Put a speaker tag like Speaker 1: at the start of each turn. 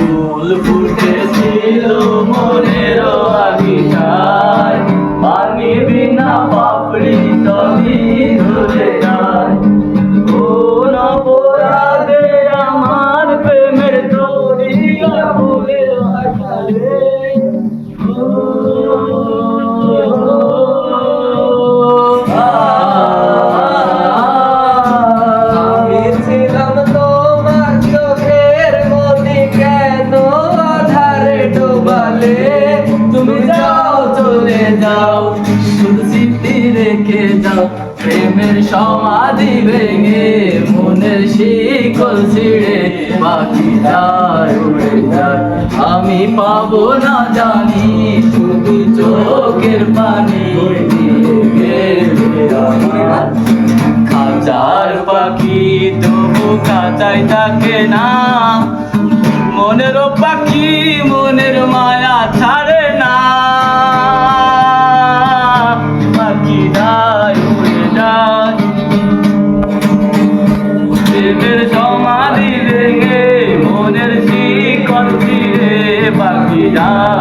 Speaker 1: ফুল ফুটেছিল মনের বাগিচায়, পানি বিনা পাপড়ি তবে ধরে যায়। কোন অপরাধে আমার প্রেমের দরিয়া ভুলে ভাসালে,
Speaker 2: আমি ছিলাম তোমার চোখের মতি, কেন আধারে ডোবালে?
Speaker 1: তুমি যাও চলে যাও, শুধু স্মৃতি রেখে যাও। প্রেমের সমাধি ভেঙে মনের শিকল ছিঁড়ে পাখি যায় উড়ে যায়। আমি পাবো না জানি, শুধু চোখের পানি দিয়ে গেলে আমার। খাঁচার পাখি তবু খাঁচাই থাকে না, মনের পাখি মনের মায়া ছাড়ে না। পাখি যায় উড়ে যায়, প্রেমের সমাধি ভেঙে মনের শিকল ছিঁড়ে পাখি যায়।